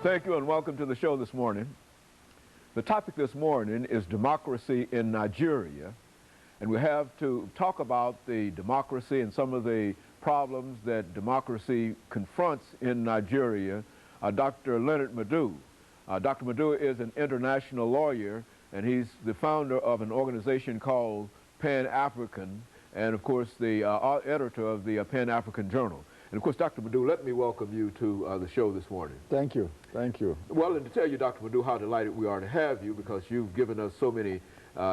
Thank you and welcome to the show this morning. The topic this morning is democracy in Nigeria, and we have to talk about the democracy and some of the problems that democracy confronts in Nigeria. Dr. LMadu. Dr. LMadu is an international lawyer, and he's the founder of an organization called Pan-African, and of course the editor of the Pan-African Journal. And of course, Dr. LMadu, let me welcome you to the show this morning. Thank you. Thank you. Well, and to tell you, Dr. LMadu, how delighted we are to have you, because you've given us so many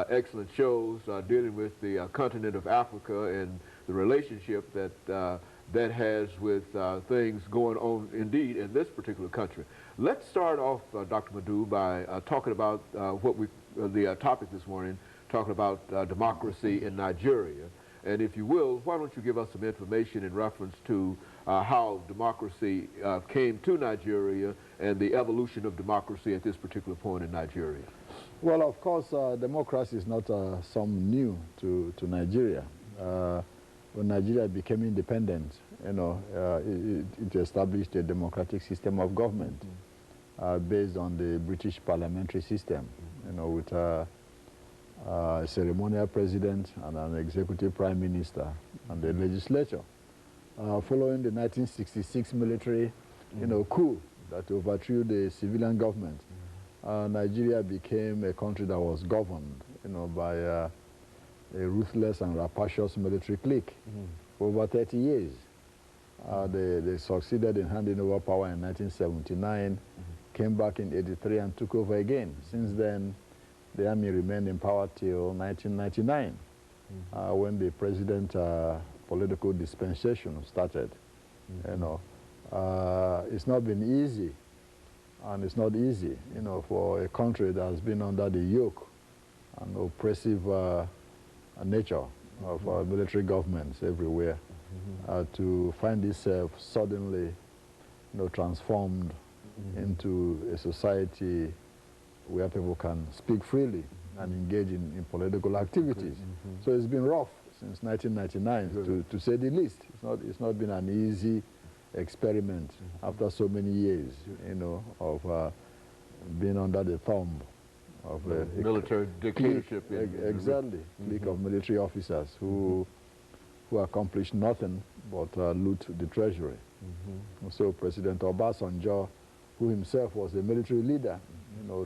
excellent shows dealing with the continent of Africa and the relationship that that has with things going on indeed in this particular country. Let's start off, Dr. LMadu, by talking about the topic this morning, talking about democracy in Nigeria. And if you will, why don't you give us some information in reference to how democracy came to Nigeria and the evolution of democracy at this particular point in Nigeria? Well, of course, democracy is not something new to Nigeria. When Nigeria became independent, you know, it established a democratic system of government based on the British parliamentary system, you know, with a ceremonial president and an executive prime minister and the legislature. Following the 1966 military, coup that overthrew the civilian government, Nigeria became a country that was governed, by a ruthless and rapacious military clique for over 30 years. They succeeded in handing over power in 1979, came back in '83 and took over again. Since then, the army remained in power till 1999, when the president political dispensation started. It's not been easy, and it's not easy, for a country that has been under the yoke and oppressive nature of military governments everywhere, to find itself suddenly, transformed into a society where people can speak freely and engage in political activities. So it's been rough since 1999, to say the least. It's not been an easy experiment after so many years, of being under the thumb of a military dictatorship. Exactly, clique of military officers who accomplish nothing but loot the treasury. So President Obasanjo, who himself was a military leader,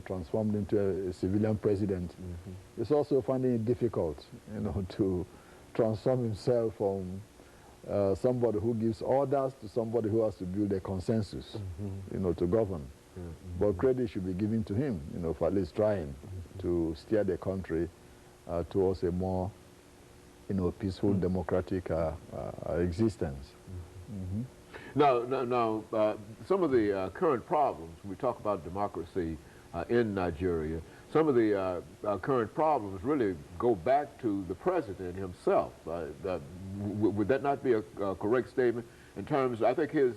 transformed into a civilian president, is also finding it difficult, to transform himself from somebody who gives orders to somebody who has to build a consensus, to govern. But credit should be given to him, for at least trying to steer the country towards a more, peaceful, democratic existence. Now, some of the current problems, when we talk about democracy in Nigeria, some of the current problems really go back to the president himself. Would that not be a correct statement in terms, I think his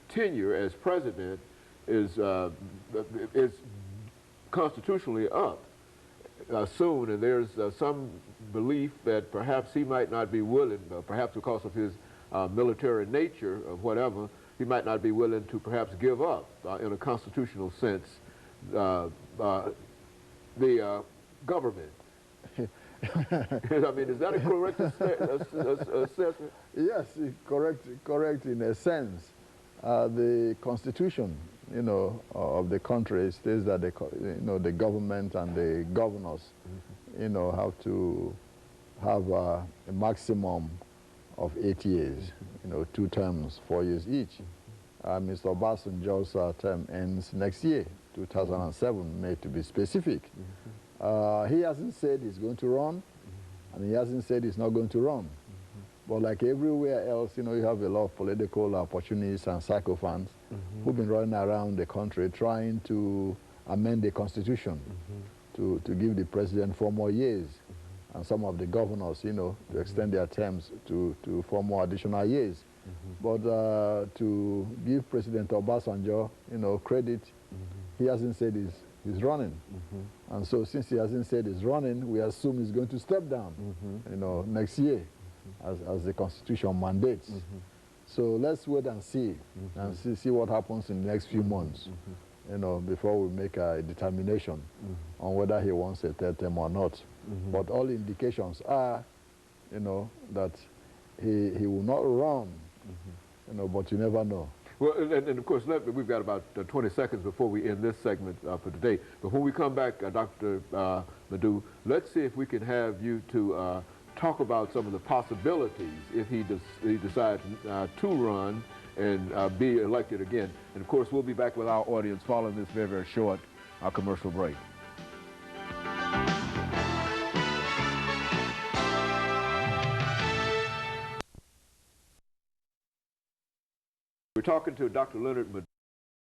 tenure as president is constitutionally up soon, and there's some belief that perhaps he might not be willing, perhaps because of his military nature or whatever, he might not be willing to perhaps give up, in a constitutional sense, the government. I mean, is that a correct assessment? Yes, correct in a sense. The constitution, of the country states that the government and the governors, have to have a maximum of 8 years, 2 terms, 4 years each. Mr. Obasanjo's term ends next year, 2007, May to be specific. He hasn't said he's going to run, and he hasn't said he's not going to run. But like everywhere else, you have a lot of political opportunists and sycophants who've been running around the country trying to amend the constitution to give the president 4 more years, and some of the governors, to extend their terms to 4 more additional years. But to give President Obasanjo, credit, he hasn't said he's running. And so since he hasn't said he's running, we assume he's going to step down, next year, as the Constitution mandates. So let's wait and see, and see what happens in the next few months, you know, before we make a determination on whether he wants a third term or not. But all indications are, you know, that he will not run, you know, but you never know. Well, and of course, we've got about 20 seconds before we end this segment for today. But when we come back, Dr. Madu, let's see if we can have you to talk about some of the possibilities if he decides to run and be elected again. And of course, we'll be back with our audience following this very, very short commercial break. We're talking to Dr. LMadu.